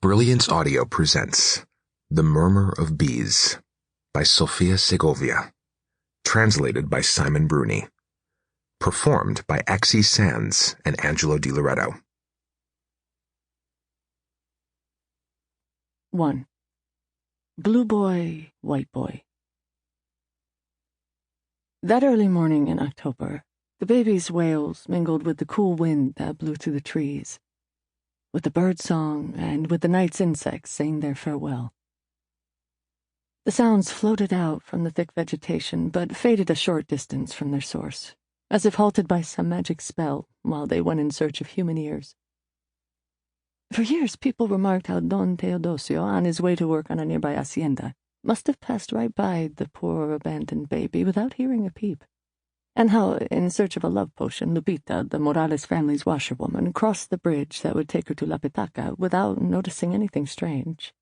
Brilliance Audio presents The Murmur of Bees by Sofía Segovia, translated by Simon Bruni, performed by Axie Sands and Angelo di Loreto. 1. Blue Boy, White Boy. That early morning in October, the baby's wails mingled with the cool wind that blew through the trees, with the bird song and with the night's insects saying their farewell. The sounds floated out from the thick vegetation, but faded a short distance from their source, as if halted by some magic spell while they went in search of human ears. For years, people remarked how Don Teodosio, on his way to work on a nearby hacienda, must have passed right by the poor abandoned baby without hearing a peep, and how, in search of a love potion, Lupita, the Morales family's washerwoman, crossed the bridge that would take her to La Petaca without noticing anything strange.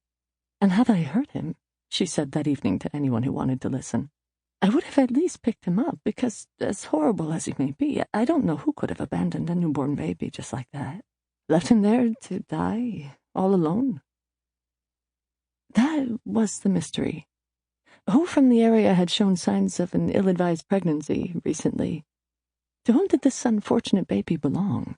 And had I heard him, she said that evening to anyone who wanted to listen, I would have at least picked him up, because, as horrible as he may be, I don't know who could have abandoned a newborn baby just like that. Left him there to die, all alone. That was the mystery. Who from the area had shown signs of an ill-advised pregnancy recently? To whom did this unfortunate baby belong?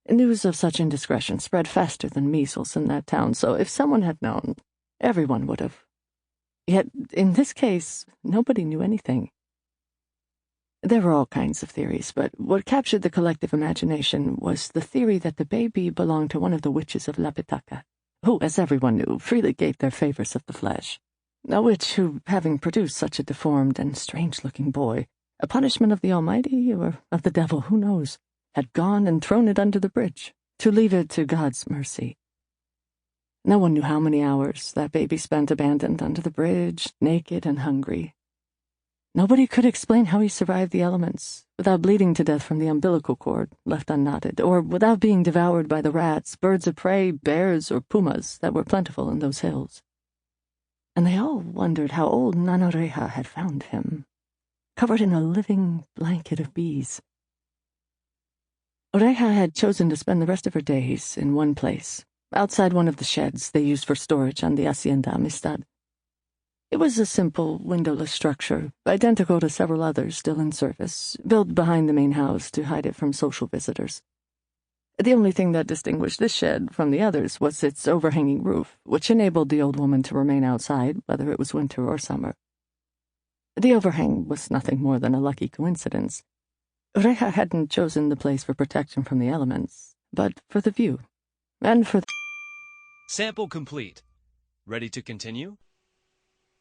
News of such indiscretion spread faster than measles in that town, so if someone had known, everyone would have. Yet, in this case, nobody knew anything. There were all kinds of theories, but what captured the collective imagination was the theory that the baby belonged to one of the witches of La Petaca, who, as everyone knew, freely gave their favors of the flesh. A witch who, having produced such a deformed and strange-looking boy, a punishment of the Almighty or of the devil, who knows, had gone and thrown it under the bridge, to leave it to God's mercy. No one knew how many hours that baby spent abandoned under the bridge, naked and hungry. Nobody could explain how he survived the elements, without bleeding to death from the umbilical cord, left unknotted, or without being devoured by the rats, birds of prey, bears, or pumas that were plentiful in those hills. And they all wondered how old Nana Reja had found him, covered in a living blanket of bees. Reja had chosen to spend the rest of her days in one place, outside one of the sheds they used for storage on the Hacienda Amistad. It was a simple, windowless structure, identical to several others still in service, built behind the main house to hide it from social visitors. The only thing that distinguished this shed from the others was its overhanging roof, which enabled the old woman to remain outside, whether it was winter or summer. The overhang was nothing more than a lucky coincidence. Reja hadn't chosen the place for protection from the elements, but for the view, and for Sample complete. Ready to continue?